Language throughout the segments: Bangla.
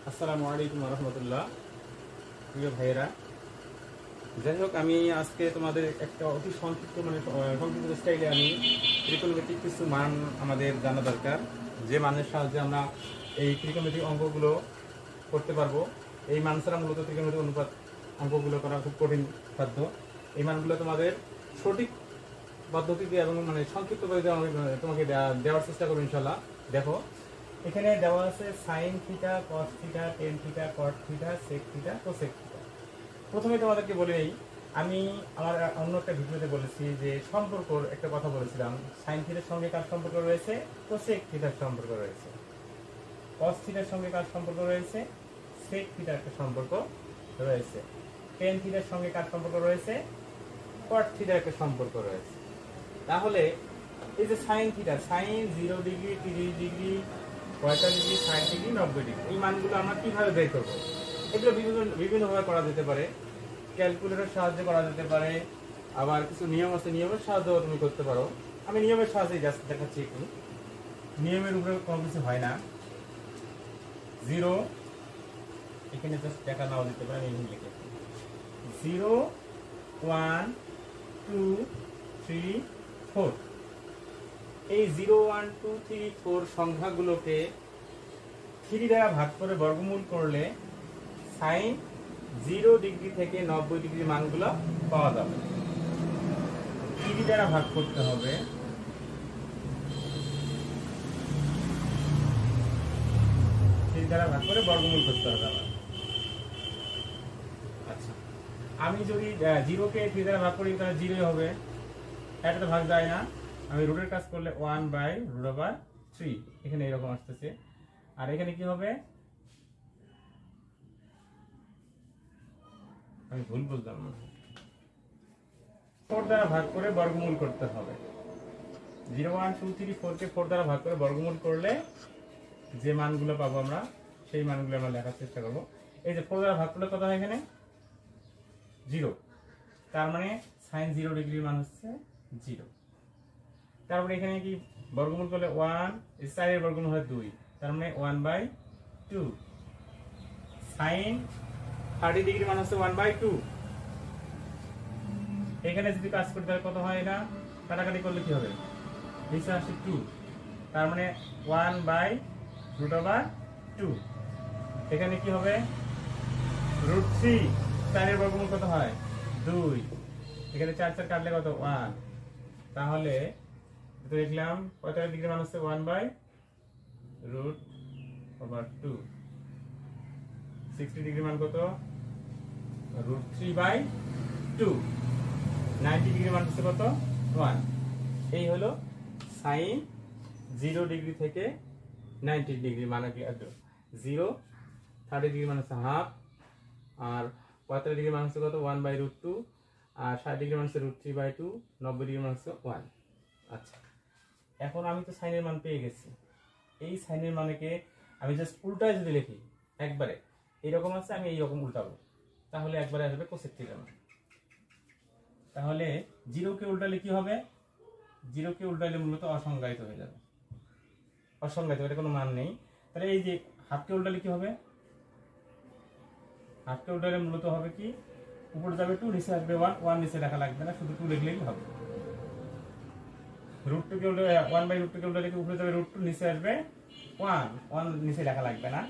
আসসালামু আলাইকুম রহমতুল্লাহ। প্রিয় ভাইয়েরা, যাই হোক, আমি আজকে তোমাদের একটা অতি সংক্ষিপ্ত সংক্ষিপ্ত স্টাইলে আমি ত্রিকোণমিতিক কিছু মান আমাদের জানা দরকার, যে মানের সাহায্যে আমরা এই ত্রিকোণমিতিক অঙ্কগুলো করতে পারবো। এই মান ছাড়া মূলত ত্রিকোণমিতিক অনুপাত অঙ্কগুলো করা খুব কঠিন সাধ্য। এই মানগুলো তোমাদের সঠিক পদ্ধতিতে এবং সংক্ষিপ্ত পদ্ধতিতে আমি তোমাকে দেওয়ার চেষ্টা করবো ইনশাল্লাহ। দেখো, এখানে দেওয়া আছে sine theta, cos theta, tan theta, cot theta, sec theta, cosec theta. প্রথমে তোমাদেরকে বলে নেই, আমি আমার অন্য একটা ভিডিওতে বলেছি যে সম্পর্কর একটা কথা বলেছিলাম। সাইন থিটার সঙ্গে কার সম্পর্ক রয়েছে? কোসেক থিটার সম্পর্ক রয়েছে। কস থিটার সঙ্গে কার সম্পর্ক রয়েছে? সেক থিটার একটা সম্পর্ক রয়েছে। টেন থিটার সঙ্গে কার সম্পর্ক রয়েছে? কট থিটার একটা সম্পর্ক রয়েছে। তাহলে এই যে sine theta, sine 0 degree, 30 degree, 45 degree, 60 degree, 90 degree, এই মানগুলো আমরা কিভাবে বের করবো? এগুলো বিভিন্নভাবে করা যেতে পারে। ক্যালকুলেটরের সাহায্যে করা যেতে পারে, আবার কিছু নিয়ম আছে, নিয়মের সাহায্যেও তুমি করতে পারো। আমি নিয়মের সাহায্যে জাস্ট দেখাচ্ছি একটু। নিয়মের উপরে কোনো কিছু হয় না। 0 এখানে জাস্ট দেখা নাও দিতে পারে, আমি লিখে 0 1 2 3 4। এই 0 1 2 3 4 সংখ্যাগুলোকে 3 দ্বারা ভাগ করে বর্গমূল করলে সাইন 0 ডিগ্রি থেকে 90 ডিগ্রি মানগুলো পাওয়া যাবে। 3 দ্বারা ভাগ করতে হবে। 3 দ্বারা ভাগ করে বর্গমূল করতে হবে আমার। আচ্ছা, আমি যদি 0 কে 3 দ্বারা ভাগ করি তাহলে 0 হবে, এটা তো ভাগ যায় না। আমি রুটের কাজ করলে 1/√3, এখানে এরকম আসতেছে। আর এখানে কি হবে? আমি ভুল বুঝলাম না, 4 দ্বারা ভাগ করে বর্গমূল করতে হবে। 0 1 2 3 4 কে 4 দ্বারা ভাগ করে বর্গমূল করলে যে মানগুলো পাবো আমরা, সেই মানগুলো আমরা লেখার চেষ্টা করবো। এই যে 4 দ্বারা ভাগ করলে কত হয়? এখানে 0। তার মানে সাইন 0 ডিগ্রির মান হচ্ছে 0। তারপরে এখানে কি বর্গমূল করলে 1, 4 এর বর্গমূল হয় 2, তার মানে 1/2। সাইন 30 ডিগ্রি মান হচ্ছে 1/2। এখানে যদি কাজ করতে হয় কত হয়? এটা কাটাকাটি করলে কি হবে? নিচে আসে 2, তার মানে 1/√2। এখানে কি হবে? √3। 4 এর বর্গমূল কত হয়? 2। এখানে 4 4 কাটলে কত? 1। তাহলে দেখলাম 45 ডিগ্রি মান হচ্ছে 1/√2। 60 ডিগ্রি মান কত? √3/2। 90 ডিগ্রি মান হচ্ছে কত? 1। এই হলো সাইন 0 ডিগ্রি থেকে 90 ডিগ্রি মান। 0 30 ডিগ্রি মান হচ্ছে হাফ, আর 45 ডিগ্রি মান হচ্ছে কত? 1/√2, আর 60 ডিগ্রি মান হচ্ছে √3/2, 90 ডিগ্রি মান হচ্ছে 1। আচ্ছা, এখন আমি তো সাইনের মান পেয়ে গেছি। এই সাইনের মানকে আমি জাস্ট উল্টায় যদি লিখি, একবারে এইরকম আছে, আমি এইরকম উল্টাবো, তাহলে একবারে আসবে কোসেক থিটা মান। তাহলে 0 কে উল্টালে কি হবে? 0 কে উল্টালে মূলত অসংজ্ঞায়িত হয়ে যাবে। অসংজ্ঞায়িত, এটা কোনো মান নেই। তাহলে এই যে হাফকে উল্টালে কি হবে? হাফকে উল্টালে মূলত হবে কি? উপরে যাবে 2, নিচে আসবে 1। 1 নিচে লেখা লাগবে না, শুধু 2 লিখলেই হবে। √2 কে উল্টালে 1/√2 কে উল্টালে উপরে যাবে √2, নিচে আসবে 1। 1 নিচে লেখা লাগবে না।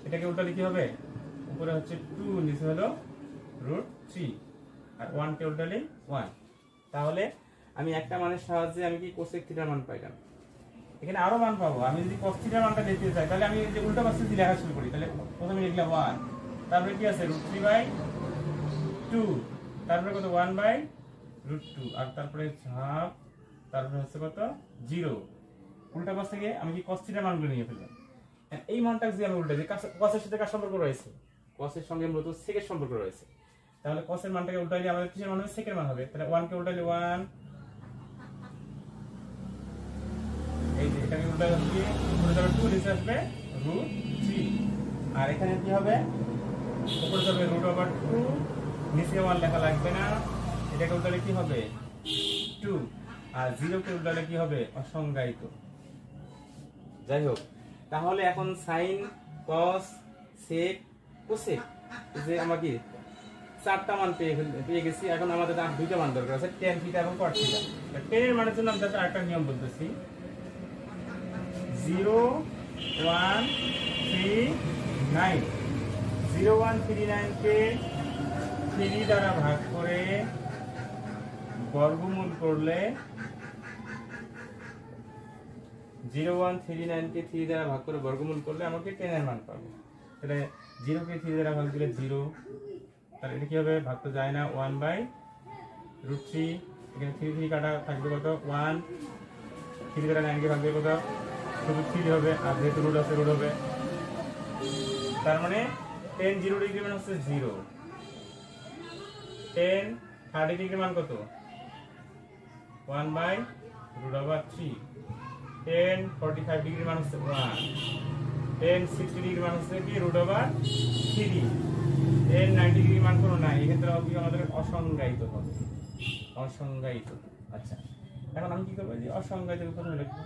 এটাকে উল্টালে কি হবে? উপরে হচ্ছে 2, নিচে হলো √3, আর 1 কে উল্টালে 1। তাহলে আমি একটা মানের সাহায্যে আমি কি কোসেক থিটার মান পাইলাম। এখানে আরো মান পাবো। আমি যদি cos থিটার মানটা নিতে চাই, তাহলে আমি যে উল্টা পাশে যদি লেখা শুরু করি, তাহলে প্রথমে লিখলাম 1, তারপরে কি আছে? √3/2, তারপরে কত? 1/√2, আর তারপরে হাফ, তারপরে হচ্ছে কত? 0। উল্টা পাশ থেকে আমি কি cos থিটার মানগুলো নিয়ে ফেললাম। এই মানটা যদি আমি উল্টা দিই, cos-এর সাথে কার সম্পর্ক রয়েছে? cos-এর সঙ্গে মূলত sec-এর সম্পর্ক রয়েছে। তাহলে cos-এর মানটাকে উল্টাইলে আমাদের কিসের মান হবে? sec-এর মান হবে। তাহলে 1 কে উল্টাইলে 1, এই যে এটাকে উল্টালে কি? উপরে যাবে 2, নিচে আসবে √3, আর এখানে কি হবে? উপরে যাবে √2, নিচে 1 লেখা লাগবে না। এটাকে উল্টালে কি হবে? 2, আর 0 কে উল্টালে কি হবে? অসংজ্ঞায়িত। যাই হোক, তাহলে এখন সাইন, কস, সেক কোসেক যে আমরা কি চারটা মান পেয়ে গেছি। এখন আমাদের আর দুইটা মান দরকার আছে, tan থিটা এবং cot থিটা। tan এর মানের জন্য আমরা আরেকটা নিয়ম বলতেছি, 0 1 3 9। 0 1 3 9 কে 3 দ্বারা ভাগ করে বর্গমূল করলে 0 1 3 9 কে 3 দ্বারা ভাগ করে বর্গমূল করলে আমাকে tan এর মান পাবো। তাহলে 0 কে 3 দ্বারা ভাগ দিলে 0, তাহলে এটা কি হবে, ভাগ তো যায় না, 1/√3। এখানে 3 3 কাটা থাকবে কত, 1। 3 দ্বারা 9 কে ভাগ দিলে কত, শুধু 3 হবে, আর যেহেতু রুট আছে রুট হবে। তার মানে tan 0 ডিগ্রি মান হচ্ছে 0, tan 30 ডিগ্রি মান কত, 1/√3। tan 45 ডিগ্রি মান হচ্ছে 1, tan 60 ডিগ্রি মান হচ্ছে কি √3, tan 90 ডিগ্রি মান কোনো নাই, এক্ষেত্রে আমাদের অসংজ্ঞায়িত হবে, অসংজ্ঞায়িত। আচ্ছা, এখন আমি কি করবো, যে অসংজ্ঞায়িত প্রথমে লিখবো,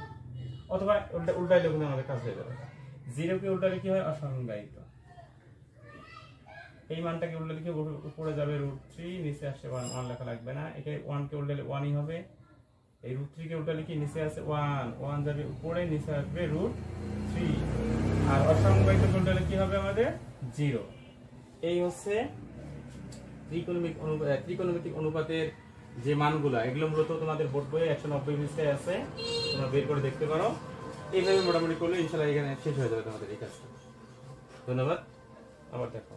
অথবা উল্টাই লিখলে আমাদের কাজ হয়ে যাবে। 0 কে উল্টালে কি হয়, অসংজ্ঞায়িত। এই মানটাকে উল্টালে কি উপরে যাবে √3, নিচে আসছে 1 লেখা লাগবে না। এটা 1 কে উল্টালে 1ই হবে। এই √3 কে উল্টালে কি নিচে আছে 1 যাবে উপরে, নিচে আসবে √3। আর অসংজ্ঞায়িত উল্টালে কি হবে আমাদের 0। এই হচ্ছে ত্রিকোণমিতিক অনুপাতের যে মানগুলো, এগুলো মূলত তোমাদের বোর্ড বইয়ে 190 পৃষ্ঠায় আছে, তোমরা বের করে দেখতে পারো। এইভাবে মোটামুটি করলে ইনশাআল্লাহ এখানে শেষ হয়ে যাবে তোমাদের এই কাজটা। ধন্যবাদ, আবার দেখো।